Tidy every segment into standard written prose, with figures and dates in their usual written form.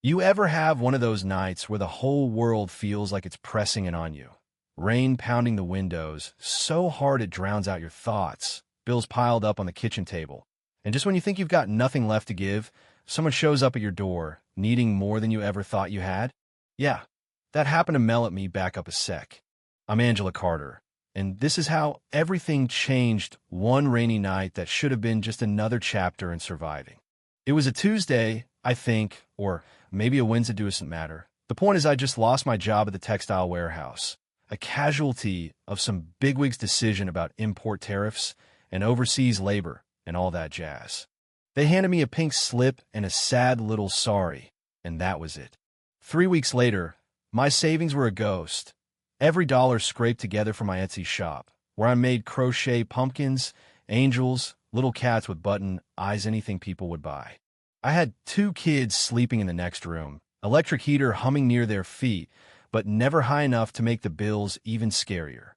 You ever have one of those nights where the whole world feels like it's pressing in on you? Rain pounding the windows so hard it drowns out your thoughts, bills piled up on the kitchen table, and just when you think you've got nothing left to give, someone shows up at your door, needing more than you ever thought you had? Yeah, that happened to Mel at me back up a sec. I'm Angela Carter, and this is how everything changed one rainy night that should have been just another chapter in surviving. It was a Tuesday, I think, or maybe a Wednesday, doesn't matter. The point is I just lost my job at the textile warehouse, a casualty of some bigwig's decision about import tariffs and overseas labor and all that jazz. They handed me a pink slip and a sad little sorry, and that was it. 3 weeks later, my savings were a ghost. Every dollar scraped together from my Etsy shop, where I made crochet pumpkins, angels, little cats with button eyes, anything people would buy. I had 2 kids sleeping in the next room, electric heater humming near their feet, but never high enough to make the bills even scarier.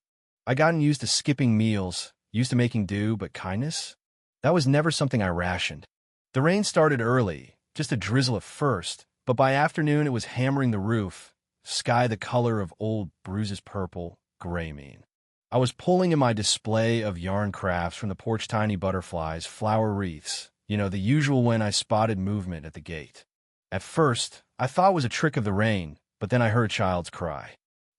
I gotten used to skipping meals, used to making do, but kindness? That was never something I rationed. The rain started early, just a drizzle at first, but by afternoon it was hammering the roof, sky the color of old bruises, purple, gray mean. I was pulling in my display of yarn crafts from the porch, tiny butterflies, flower wreaths, the usual, when I spotted movement at the gate. At first, I thought it was a trick of the rain, but then I heard a child's cry.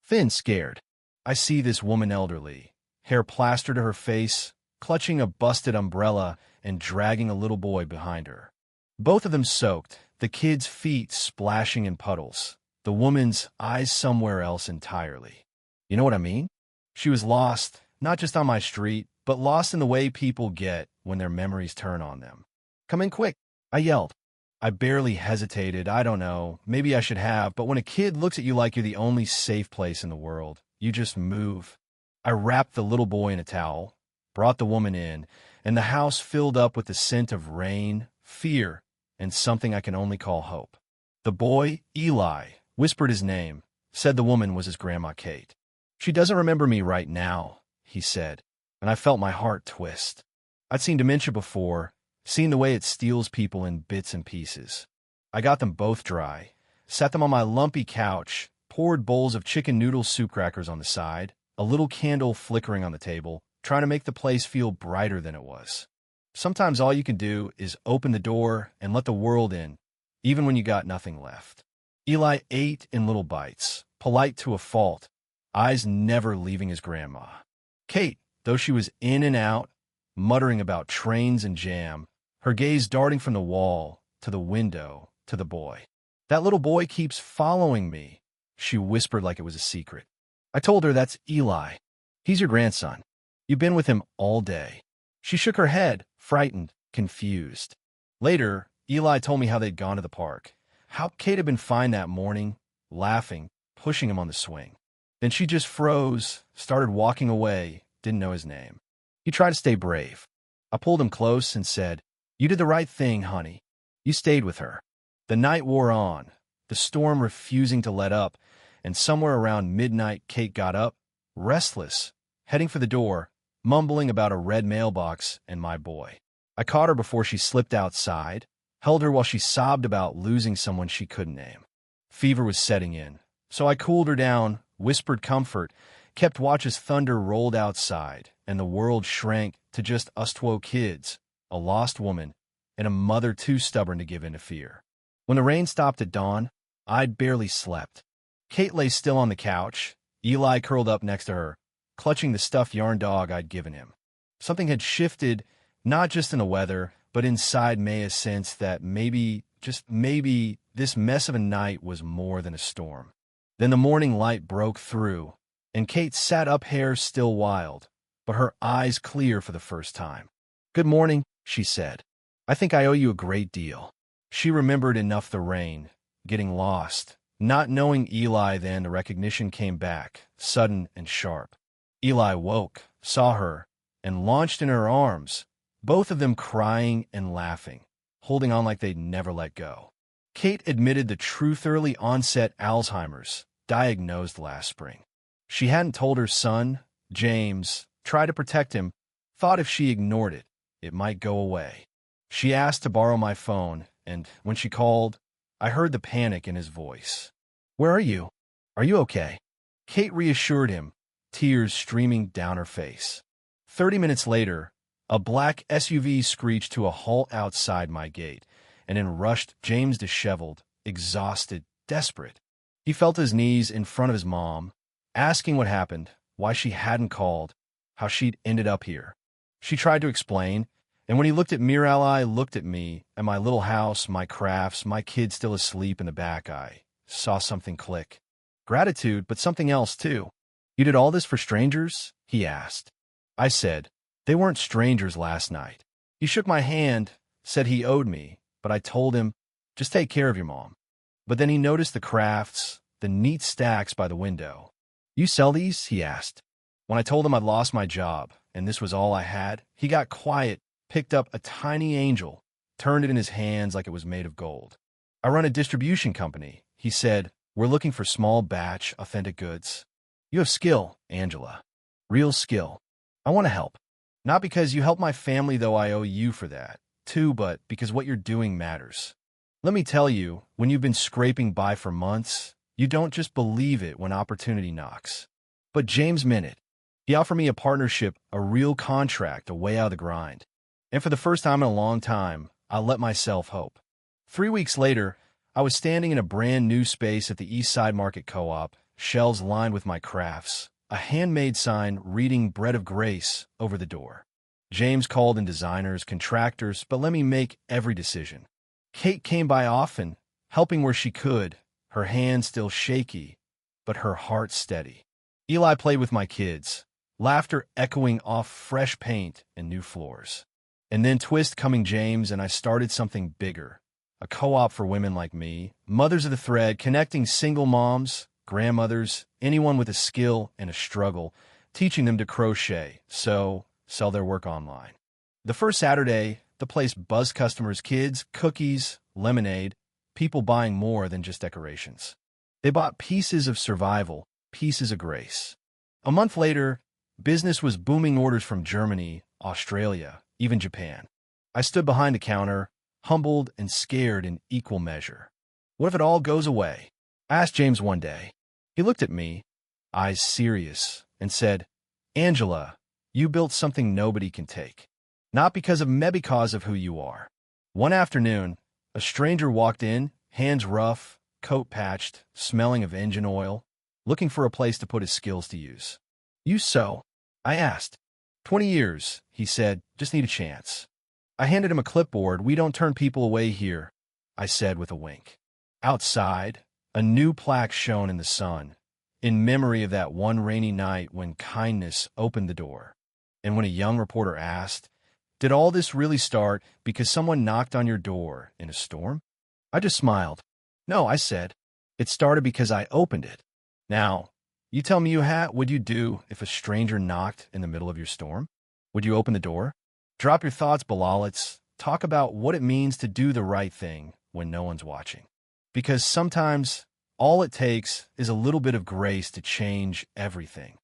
Finn scared. I see this woman, elderly, hair plastered to her face, clutching a busted umbrella and dragging a little boy behind her. Both of them soaked, the kid's feet splashing in puddles, the woman's eyes somewhere else entirely. You know what I mean? She was lost, not just on my street, but lost in the way people get when their memories turn on them. Come in quick, I yelled. I barely hesitated. I don't know, maybe I should have, but when a kid looks at you like you're the only safe place in the world, you just move. I wrapped the little boy in a towel, brought the woman in, and the house filled up with the scent of rain, fear, and something I can only call hope. The boy, Eli, whispered his name, said the woman was his Grandma Kate. She doesn't remember me right now, he said, and I felt my heart twist. I'd seen dementia before, seen the way it steals people in bits and pieces. I got them both dry, sat them on my lumpy couch, poured bowls of chicken noodle soup crackers on the side, a little candle flickering on the table, trying to make the place feel brighter than it was. Sometimes all you can do is open the door and let the world in, even when you got nothing left. Eli ate in little bites, polite to a fault, eyes never leaving his grandma. Kate, though she was in and out, muttering about trains and jam, her gaze darting from the wall to the window to the boy. That little boy keeps following me, she whispered like it was a secret. I told her, that's Eli. He's your grandson. You've been with him all day. She shook her head, frightened, confused. Later, Eli told me how they'd gone to the park, how Kate had been fine that morning, laughing, pushing him on the swing. Then she just froze, started walking away, didn't know his name. He tried to stay brave. I pulled him close and said, you did the right thing, honey. You stayed with her. The night wore on, the storm refusing to let up, and somewhere around midnight Kate got up, restless, heading for the door, mumbling about a red mailbox and my boy. I caught her before she slipped outside, held her while she sobbed about losing someone she couldn't name. Fever was setting in, so I cooled her down, whispered comfort, kept watch as thunder rolled outside, and the world shrank to just us 2 kids, a lost woman, and a mother too stubborn to give in to fear. When the rain stopped at dawn, I'd barely slept. Kate lay still on the couch, Eli curled up next to her, clutching the stuffed yarn dog I'd given him. Something had shifted, not just in the weather, but inside Maya's sense that maybe, just maybe, this mess of a night was more than a storm. Then the morning light broke through, and Kate sat up, hair still wild, but her eyes clear for the first time. Good morning, she said. I think I owe you a great deal. She remembered enough the rain, getting lost, not knowing Eli. Then the recognition came back, sudden and sharp. Eli woke, saw her, and launched in her arms, both of them crying and laughing, holding on like they'd never let go. Kate admitted the truth: early onset Alzheimer's, diagnosed last spring. She hadn't told her son, James, tried to protect him, thought if she ignored it, it might go away. She asked to borrow my phone, and when she called, I heard the panic in his voice. "Where are you? Are you okay?" Kate reassured him, tears streaming down her face. 30 minutes later, a black SUV screeched to a halt outside my gate, and in rushed James, disheveled, exhausted, desperate. He felt his knees in front of his mom, asking what happened, why she hadn't called, how she'd ended up here. She tried to explain, and when he looked at Miral, I looked at me, and my little house, my crafts, my kid still asleep in the back, I saw something click. Gratitude, but something else too. "You did all this for strangers?" he asked. I said, "They weren't strangers last night." He shook my hand, said he owed me, but I told him, "Just take care of your mom." But then he noticed the crafts, the neat stacks by the window. "You sell these?" he asked. When I told him I'd lost my job, and this was all I had, he got quiet, picked up a tiny angel, turned it in his hands like it was made of gold. "I run a distribution company," he said. "We're looking for small batch, authentic goods. You have skill, Angela. Real skill. I want to help. Not because you helped my family, though I owe you for that, too, but because what you're doing matters. Let me tell you, when you've been scraping by for months, you don't just believe it when opportunity knocks." But James meant it. He offered me a partnership, a real contract, a way out of the grind. And for the first time in a long time, I let myself hope. 3 weeks later, I was standing in a brand new space at the East Side Market Co-op, shelves lined with my crafts, a handmade sign reading "Bread of Grace" over the door. James called in designers, contractors, but let me make every decision. Kate came by often, helping where she could, her hands still shaky, but her heart steady. Eli played with my kids, laughter echoing off fresh paint and new floors. And then twist coming James, and I started something bigger. A co-op for women like me, mothers of the thread, connecting single moms, grandmothers, anyone with a skill and a struggle, teaching them to crochet, sew, sell their work online. The first Saturday, the place buzzed customers, kids, cookies, lemonade, people buying more than just decorations. They bought pieces of survival, pieces of grace. A month later, business was booming, orders from Germany, Australia, even Japan. I stood behind the counter, humbled and scared in equal measure. What if it all goes away? I asked James one day. He looked at me, eyes serious, and said, "Angela, you built something nobody can take. Not because of me, because of who you are." One afternoon, a stranger walked in, hands rough, coat patched, smelling of engine oil, looking for a place to put his skills to use. "You sew?" I asked. 20 years, he said, "just need a chance." I handed him a clipboard. "We don't turn people away here," I said with a wink. Outside, a new plaque shone in the sun, in memory of that one rainy night when kindness opened the door. And when a young reporter asked, "Did all this really start because someone knocked on your door in a storm?" I just smiled. "No," I said. "It started because I opened it." Now, you tell me, would you do if a stranger knocked in the middle of your storm? Would you open the door? Drop your thoughts below. Let's talk about what it means to do the right thing when no one's watching. Because sometimes all it takes is a little bit of grace to change everything.